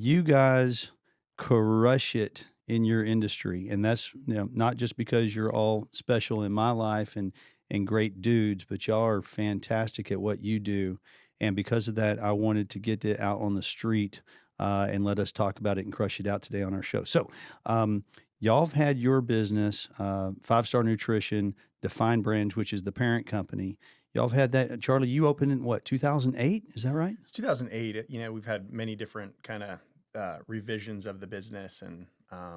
you guys crush it in your industry, and that's not just because you're all special in my life and great dudes, but y'all are fantastic at what you do. And because of that, I wanted to get it out on the street and let us talk about it and crush it out today on our show. So, y'all have had your business, 5-Star Nutrition, Defyned Brands, which is the parent company. Y'all have had that. Charlie, you opened in what, 2008? Is that right? It's 2008. We've had many different kind of revisions of the business, and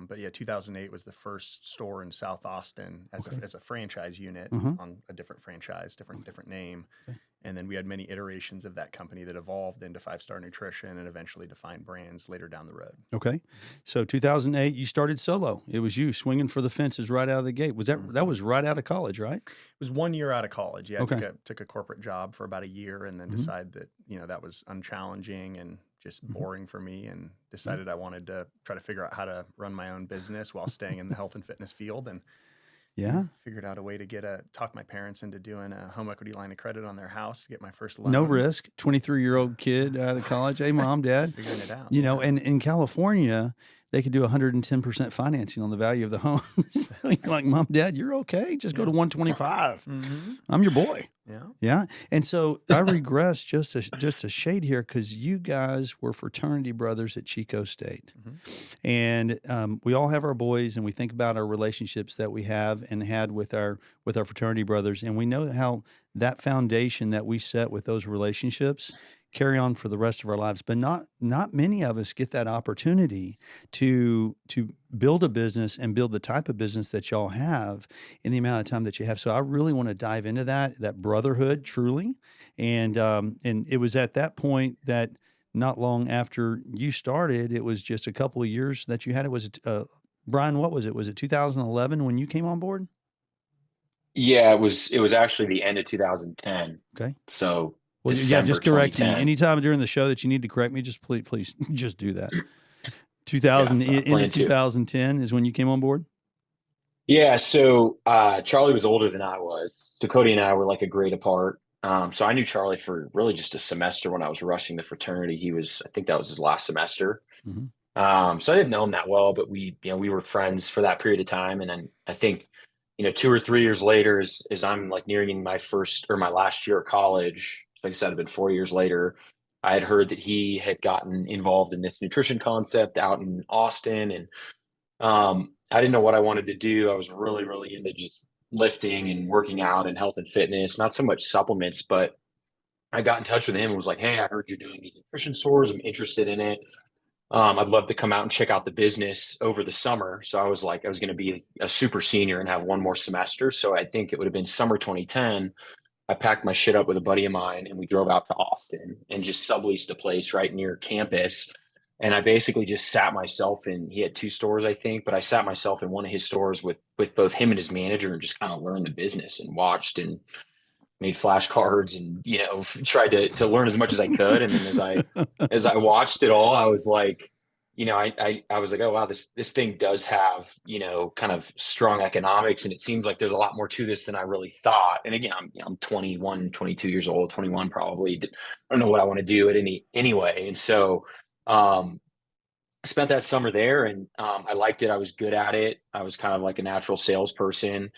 but yeah, 2008 was the first store in South Austin as a franchise unit on a different franchise, different name. Okay. And then we had many iterations of that company that evolved into 5-Star Nutrition and eventually Defyned Brands later down the road. Okay. So 2008, you started solo. It was you swinging for the fences right out of the gate. Was that was right out of college, right? It was 1 year out of college. Yeah. Okay. I took a corporate job for about a year and then decided that, that was unchallenging and just boring for me, and decided I wanted to try to figure out how to run my own business while staying in the health and fitness field. And figured out a way to talk my parents into doing a home equity line of credit on their house to get my first loan. No risk. 23-year-old kid out of college. Hey, mom, dad. Figuring it out. And in California, they could do 110% financing on the value of the home. So you're like, mom, dad, you're okay. Just go to 125. I'm your boy. Yeah. Yeah. And so I regress just a shade here because you guys were fraternity brothers at Chico State. And we all have our boys, and we think about our relationships that we have and had with our fraternity brothers. And we know how that foundation that we set with those relationships carry on for the rest of our lives. But not many of us get that opportunity to build a business and build the type of business that y'all have in the amount of time that you have. So I really want to dive into that brotherhood truly. And it was at that point that not long after you started, it was just a couple of years that you had it. Was it, Brian, what was it? Was it 2011 when you came on board? Yeah, it was actually the end of 2010. Okay. So well, December just correct me. 2010. Anytime during the show that you need to correct me, just please just do that. 2000 into 2010 is when you came on board? Yeah, so Charlie was older than I was. So Cody and I were like a grade apart. So I knew Charlie for really just a semester when I was rushing the fraternity. I think that was his last semester. So I didn't know him that well, but we were friends for that period of time. And then I think, 2 or 3 years later, as I'm like nearing my last year of college, like I said, it'd been 4 years later, I had heard that he had gotten involved in this nutrition concept out in Austin. And I didn't know what I wanted to do. I was really, really into just lifting and working out and health and fitness, not so much supplements, but I got in touch with him and was like, hey, I heard you're doing these nutrition stores. I'm interested in it. I'd love to come out and check out the business over the summer. So I was going to be a super senior and have one more semester. So I think it would have been summer 2010. I packed my shit up with a buddy of mine and we drove out to Austin and just subleased a place right near campus. And I basically just sat myself in, he had 2 stores, I think, but I sat myself in one of his stores with both him and his manager and just kind of learned the business and watched and made flashcards and, tried to learn as much as I could. And then as I watched it all, I was like, I was like, oh, wow, this thing does have, kind of strong economics. And it seems like there's a lot more to this than I really thought. And again, I'm 21, 22 years old, 21 probably. I don't know what I want to do anyway. And so, spent that summer there and I liked it. I was good at it. I was kind of like a natural salesperson.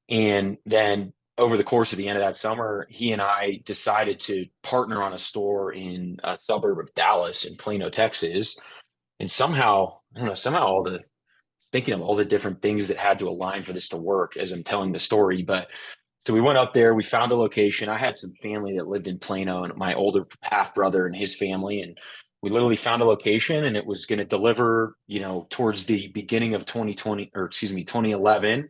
And then over the course of the end of that summer, he and I decided to partner on a store in a suburb of Dallas in Plano, Texas. And somehow, thinking of all the different things that had to align for this to work as I'm telling the story. But so we went up there, we found a location. I had some family that lived in Plano and my older half brother and his family. And we literally found a location and it was going to deliver, towards the beginning of 2011.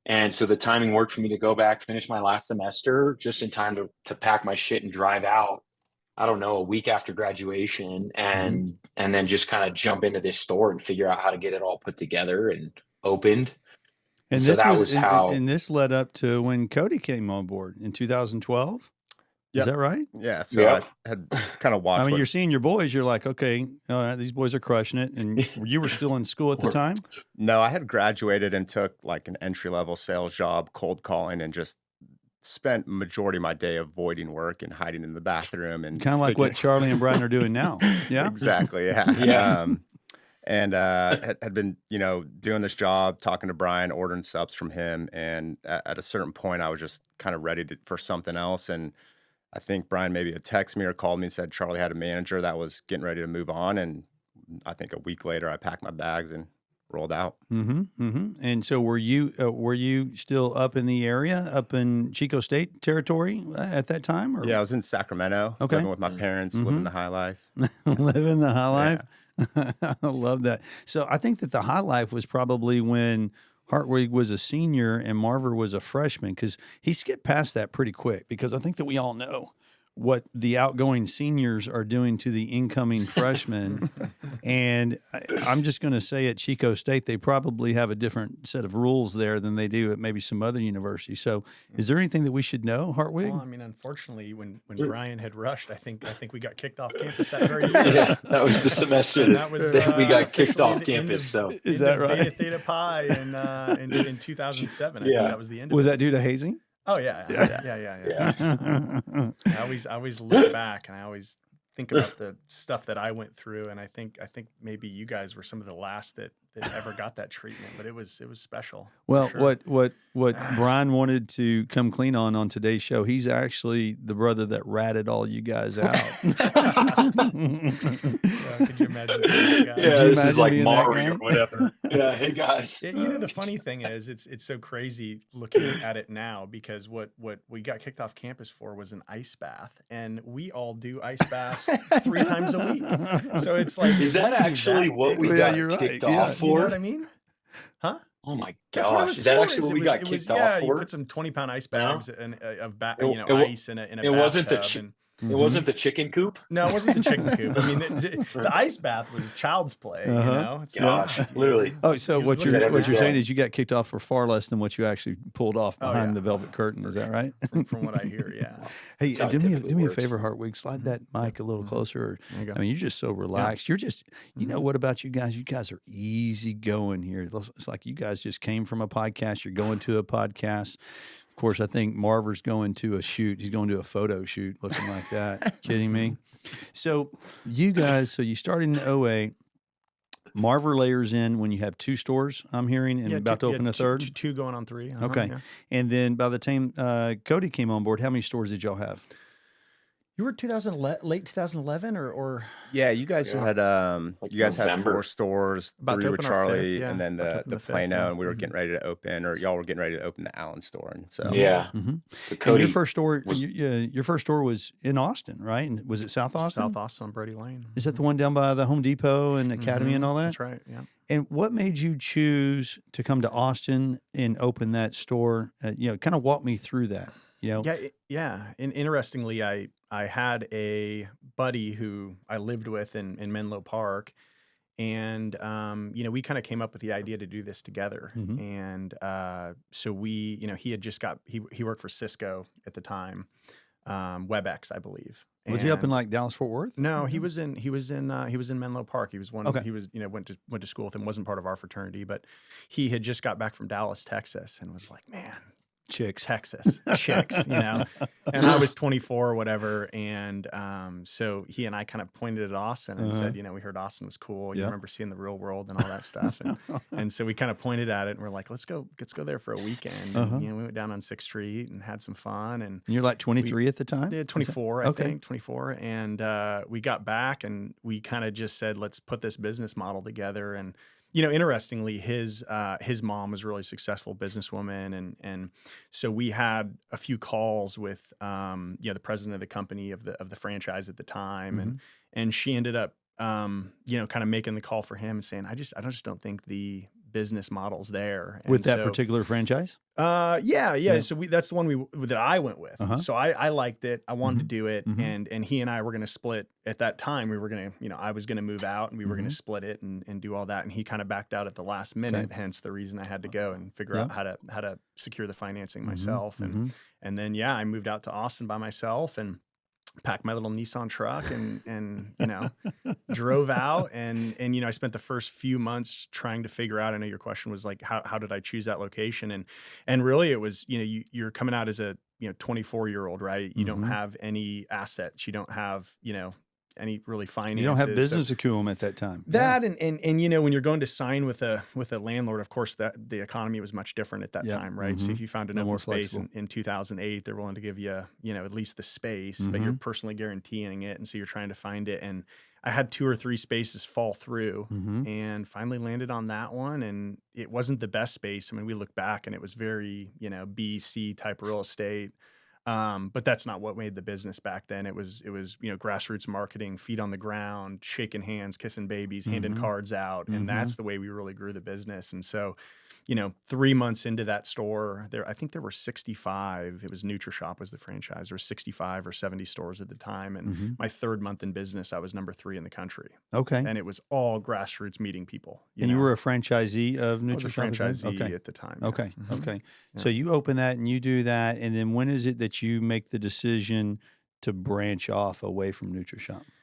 And so the timing worked for me to go back, finish my last semester just in time to pack my shit and drive out, I don't know, a week after graduation and then just kind of jump into this store and figure out how to get it all put together and opened. And so this that was was how. And this led up to when Cody came on board in 2012. Is that right? Yeah. So I had kind of watched. I mean, you're seeing your boys. You're like, okay, all right, these boys are crushing it. And you were still in school at the time? No, I had graduated and took like an entry-level sales job, cold calling, and just spent majority of my day avoiding work and hiding in the bathroom and Kind of like what Charlie and Brian are doing now. Yeah. Exactly. Yeah. Yeah. And had been, doing this job, talking to Brian, ordering subs from him. And at a certain point, I was just kind of ready for something else. And I think Brian maybe had texted me or called me and said Charlie had a manager that was getting ready to move on. And I think a week later, I packed my bags and rolled out. And so were you still up in the area, up in Chico State territory at that time? Or? Yeah, I was in Sacramento, living with my parents, living the high life. Living the high life. I love that. So I think that the high life was probably when Hartwig was a senior and Marver was a freshman, because he skipped past that pretty quick, because I think that we all know what the outgoing seniors are doing to the incoming freshmen. And I'm just going to say at Chico State, they probably have a different set of rules there than they do at maybe some other universities. So is there anything that we should know, Hartwig? Well, I mean, unfortunately, when Brian had rushed, I think we got kicked off campus that very year. Yeah, that was the semester that we got kicked off campus. So is that right? Beta Theta Pi in 2007. I think that was the end. Was that due to hazing? Oh yeah. I always look back and I always think about the stuff that I went through, and I think maybe you guys were some of the last that ever got that treatment, but it was special. Well, sure. what Brian wanted to come clean on today's show, he's actually the brother that ratted all you guys out. Could you imagine? This is like Marver or whatever. Yeah, hey guys. The funny thing is, it's so crazy looking at it now, because what we got kicked off campus for was an ice bath, and we all do ice baths 3 times a week. So it's like, is that actually what we got kicked off for? You know what I mean? Huh? Oh my gosh! Is that actually what we got kicked off for? You put some 20-pound ice bags of ice in a it wasn't bathtub. It wasn't the chicken coop? No, it wasn't the chicken coop. I mean, the ice bath was child's play. Gosh, literally. Oh, so what you're saying is you got kicked off for far less than what you actually pulled off behind the velvet curtain. Is that right? From what I hear, yeah. Hey, do me a favor, Hartwig. Slide that mic a little closer. I mean, you're just so relaxed. You're just, what about you guys? You guys are easy going here. It's like you guys just came from a podcast. You're going to a podcast. Of course, I think Marver's going to a shoot. He's going to a photo shoot looking like that. Kidding me? So you guys, you started in 2008. Marver layers in when you have 2 stores, I'm hearing, and about to open a third? 2 going on 3. Okay. Yeah. And then by the time Cody came on board, how many stores did y'all have? You were late 2011 or Yeah, you guys had had 4 stores, 3 with Charlie, and then the Plano, and we were getting ready to open, or y'all were getting ready to open the Allen store, and so So Cody, your first store was in Austin, right? And was it South Austin? South Austin on Brody Lane. Is that the one down by the Home Depot and Academy and all that? That's right. Yeah. And what made you choose to come to Austin and open that store? Kind of walk me through that. Yeah. And interestingly, I had a buddy who I lived with in Menlo Park, and we kind of came up with the idea to do this together. And so we, he had just he worked for Cisco at the time, WebEx, I believe. Was he up in like Dallas Fort Worth? No, he was in Menlo Park. He was one. Okay. He was went to school with him. Wasn't part of our fraternity, but he had just got back from Dallas, Texas, and was like, man. Texas chicks, and I was 24 or whatever. And so he and I kind of pointed at Austin and said, we heard Austin was cool. You remember seeing The Real World and all that stuff. And so we kind of pointed at it and we're like, let's go there for a weekend. And, we went down on 6th Street and had some fun. And you're like 23 at the time? Yeah, 24, I think, 24. And we got back and we kind of just said, let's put this business model together. And interestingly, his mom was a really successful businesswoman, and so we had a few calls with the president of the company of the franchise at the time, and she ended up kind of making the call for him and saying, I just don't think the business model's there. With that particular franchise? Yeah. So that's the one that I went with. So I liked it. I wanted to do it. And he and I were going to split at that time. We were going to, I was going to move out and we were going to split it and do all that. And he kind of backed out at the last minute. Hence the reason I had to go and figure out how to secure the financing myself. And then, I moved out to Austin by myself, and packed my little Nissan truck and drove out and I spent the first few months trying to figure out. I know your question was like, how did I choose that location? And really it was, you're coming out as a 24-year-old, right? You don't have any assets. You don't have any really finances. You don't have business acumen at that time. That and when you're going to sign with a landlord, of course that the economy was much different at that time, right? So if you found an open space in 2008, they're willing to give you at least the space, but you're personally guaranteeing it, and so you're trying to find it. And I had 2 or 3 spaces fall through, and finally landed on that one. And it wasn't the best space. I mean, we look back and it was very B, C type real estate. But that's not what made the business back then. It was grassroots marketing, feet on the ground, shaking hands, kissing babies, handing cards out. And that's the way we really grew the business. And so, 3 months into that store, I think there were 65. It was NutriShop was the franchise. There were 65 or 70 stores at the time. And my 3rd month in business, I was number 3 in the country. Okay. And it was all grassroots meeting people. And you were a franchisee of NutriShop? I was a franchisee at the time. Okay. Yeah. Okay. Yeah. So you open that and you do that. And then when is it that you make the decision to branch off away from NutriShop?